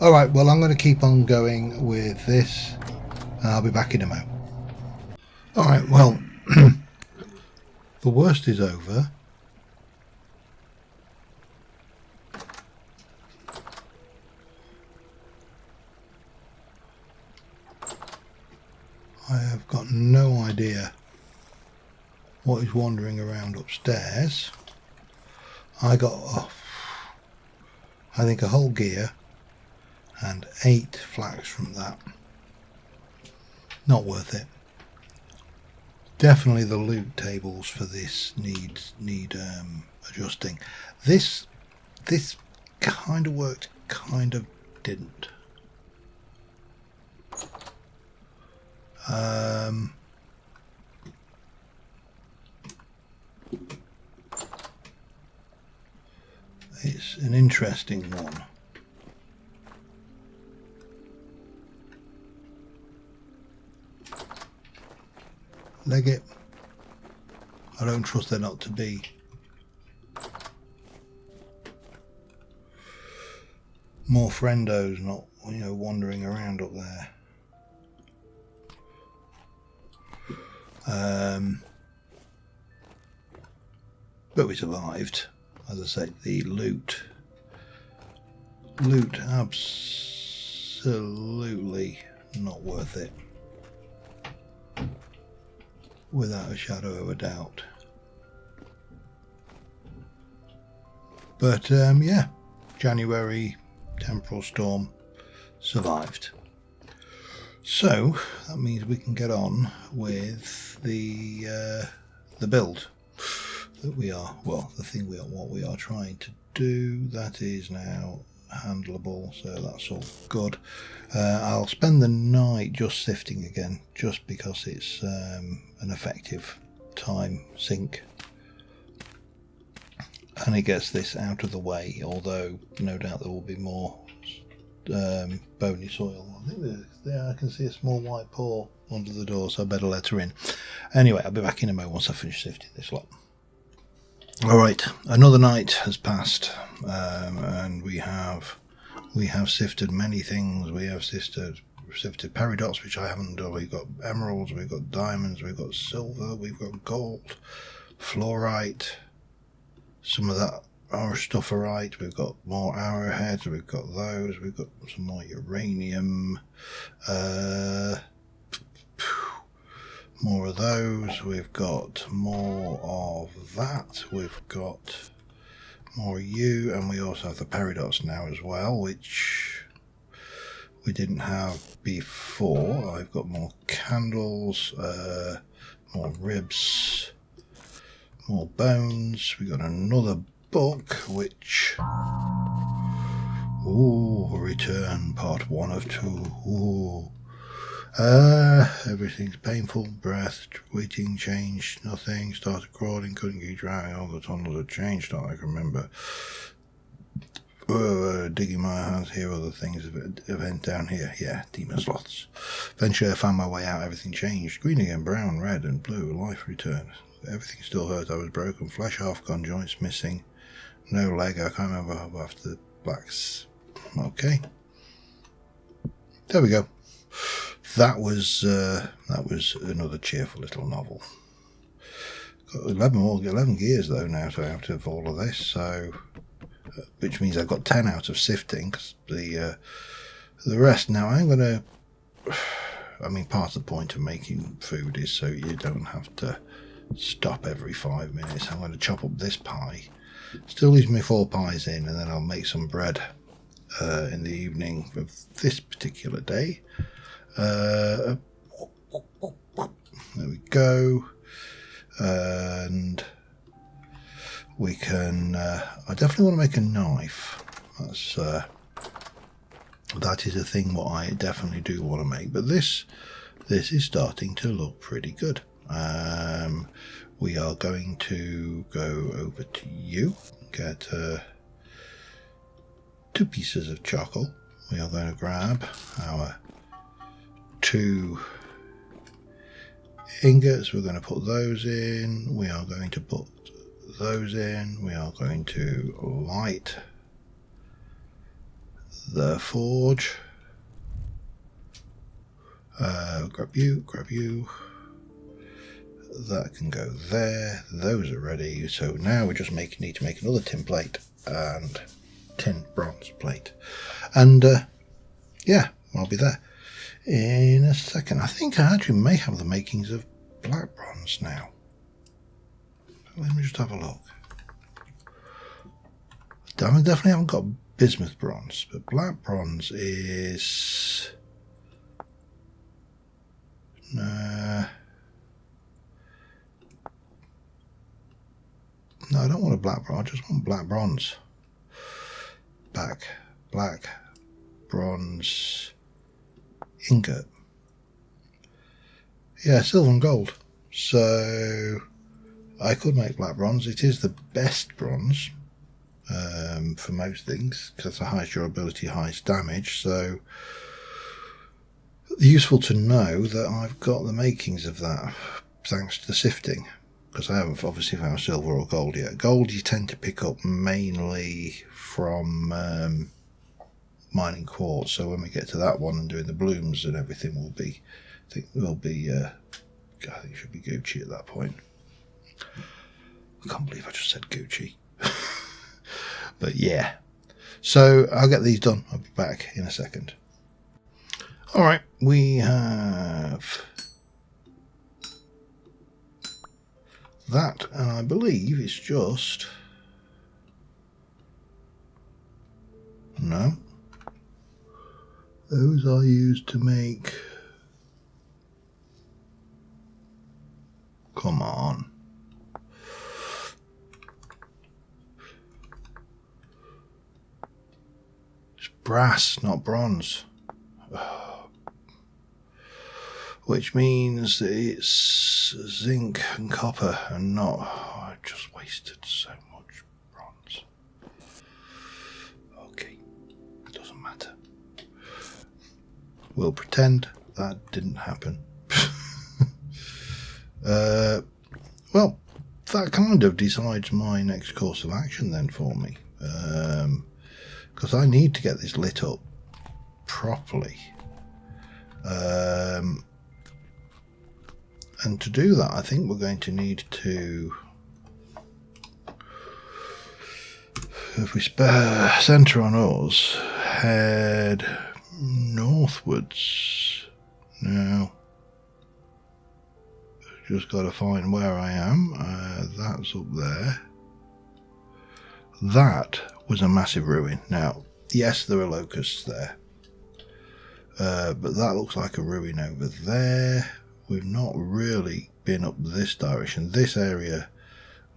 A: Alright, well, I'm going to keep on going with this and I'll be back in a moment. Alright, well, the worst is over. I have got no idea what is wandering around upstairs. I got, I think, a whole gear and 8 flax from that. Not worth it. Definitely the loot tables for this need adjusting. This kind of worked, kind of didn't. It's an interesting one. Leg it. I don't trust there not to be. More friendos not, wandering around up there. But we survived. As I say, the loot absolutely not worth it. Without a shadow of a doubt. But yeah, January temporal storm survived. So that means we can get on with the build that we are, what we are trying to do. That is now handleable, so that's all good. I'll spend the night just sifting again, just because it's an effective time sink, and it gets this out of the way, although no doubt there will be more bony soil. I think there I can see a small white paw under the door, so I better let her in. Anyway, I'll be back in a moment once I finish sifting this lot. Alright, another night has passed, and we have sifted many things. We have sifted peridots, which I haven't done. We've got emeralds, we've got diamonds, we've got silver, we've got gold, fluorite, some of that aristopherite, we've got more arrowheads, we've got those, we've got some more uranium, more of those, we've got more of that, we've got more you, and we also have the peridots now as well, which we didn't have before. I've got more candles, more ribs, more bones. We got another book, which return part 1 of 2. Everything's painful, breath, waiting, change, nothing, started crawling, couldn't keep driving, all the tunnels had changed, not I can remember. Digging my hands here, other things, event down here, yeah, demon sloths. Eventually I found my way out, everything changed, green again, brown, red and blue, life returned. Everything still hurt, I was broken, flesh half gone, joints missing, no leg, I can't remember after the blacks. Okay. There we go. That was another cheerful little novel. Got 11 gears though now out of all of this, so which means I've got 10 out of sifting. Cause the rest now I'm gonna. I mean, part of the point of making food is so you don't have to stop every 5 minutes. I'm going to chop up this pie. Still leaves me 4 pies in, and then I'll make some bread in the evening of this particular day. There we go. And we can I definitely want to make a knife. That is a thing what I definitely do want to make, but this is starting to look pretty good. We are going to go over to you, get 2 pieces of charcoal. We are going to grab our 2 ingots, we're going to put those in, we are going to put those in, we are going to light the forge. Grab you, that can go there, those are ready. So now we just need to make another tin plate and tin bronze plate, and yeah, I'll be there in a second. I think I actually may have the makings of black bronze now. Let me just have a look. I definitely haven't got bismuth bronze, but black bronze is No, I don't want a black bronze. I just want black bronze. Black bronze ingot. Yeah, silver and gold. So I could make black bronze. It is the best bronze for most things because it's the highest durability, highest damage. So useful to know that I've got the makings of that thanks to the sifting, because I haven't obviously found silver or gold yet. Gold you tend to pick up mainly from mining quartz, so when we get to that one and doing the blooms and everything, I think it should be Gucci at that point. I can't believe I just said Gucci. But yeah, so I'll get these done. I'll be back in a second. Alright, we have that, and I believe it's just... No. Those I used to make... Come on. It's brass, not bronze. Which means that it's zinc and copper and not... Oh, I just wasted so much bronze. Okay, doesn't matter. We'll pretend that didn't happen. Well, that kind of decides my next course of action then for me. Because I need to get this lit up properly. And to do that, I think we're going to need to, if we centre on us, head northwards. Now, just got to find where I am. That's up there. That was a massive ruin. Now, yes, there are locusts there. But that looks like a ruin over there. We've not really been up this direction. This area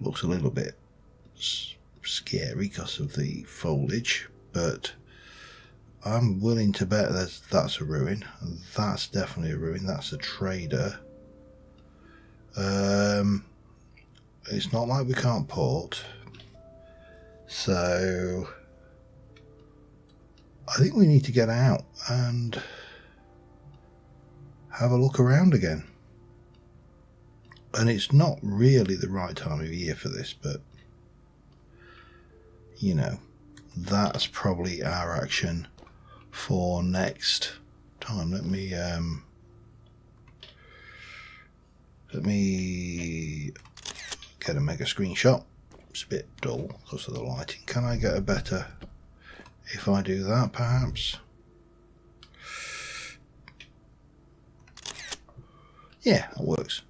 A: looks a little bit scary because of the foliage, but I'm willing to bet that's a ruin. That's definitely a ruin. That's a trader. It's not like we can't port. So I think we need to get out and have a look around again. And it's not really the right time of year for this, but you know, that's probably our action for next time. Let me get a mega screenshot. It's a bit dull because of the lighting. Can I get a better if I do that perhaps? Yeah, that works.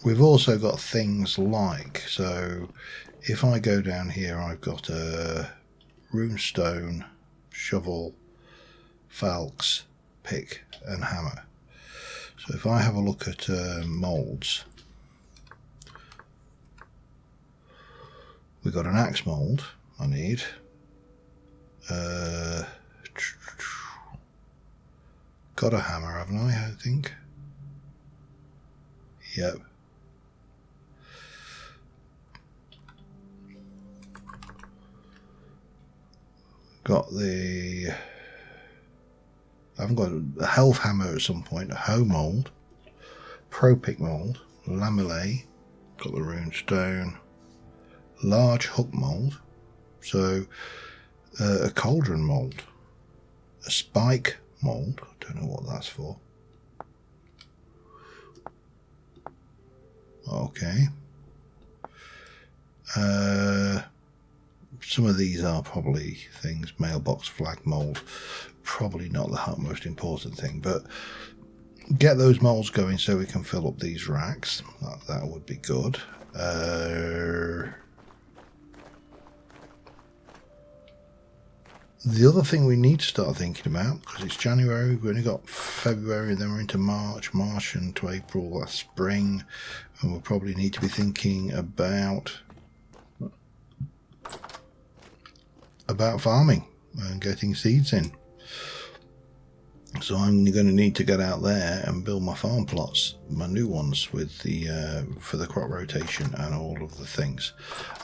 A: We've also got things like, so if I go down here, I've got a runestone, shovel, falx, pick and hammer. So if I have a look at moulds, we've got an axe mould I need. Got a hammer, haven't I think? Yep. Got the... I haven't got a health hammer at some point, a hoe mould, pro pick mould, lamellae, got the runestone, large hook mould, so a cauldron mould, a spike mould, I don't know what that's for. Okay. Some of these are probably things, mailbox flag mould, probably not the most important thing, but get those molds going so we can fill up these racks. That would be good. The other thing we need to start thinking about, because it's January, we've only got February, and then we're into March into April, that's spring, and we'll probably need to be thinking about farming and getting seeds in. So I'm going to need to get out there and build my farm plots, my new ones, with the for the crop rotation and all of the things.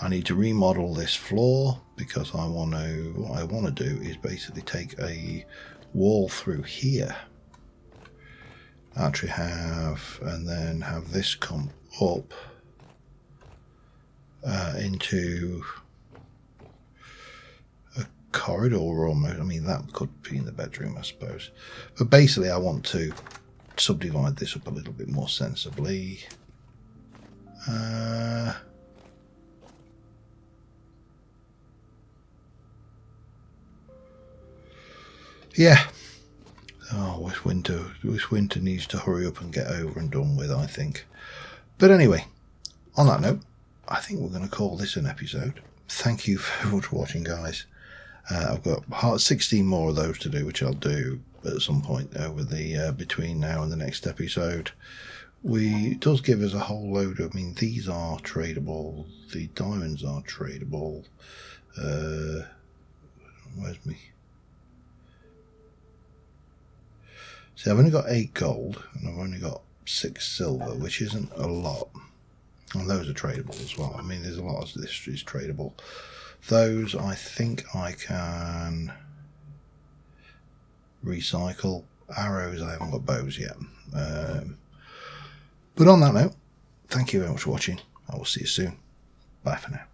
A: I need to remodel this floor because what I want to do is basically take a wall through here, actually and then have this come up into corridor almost. I mean, that could be in the bedroom, I suppose, but basically I want to subdivide this up a little bit more sensibly. Yeah. Oh, this winter needs to hurry up and get over and done with, I think. But anyway, on that note, I think we're going to call this an episode. Thank you very much for watching, guys. I've got 16 more of those to do, which I'll do at some point over the between now and the next episode. It does give us a whole load of, I mean, these are tradable, the diamonds are tradable. Where's me? See, I've only got 8 gold and I've only got 6 silver, which isn't a lot. And those are tradable as well. I mean, there's a lot of this is tradable. Those I think I can recycle. Arrows, I haven't got bows yet. But on that note, thank you very much for watching. I will see you soon. Bye for now.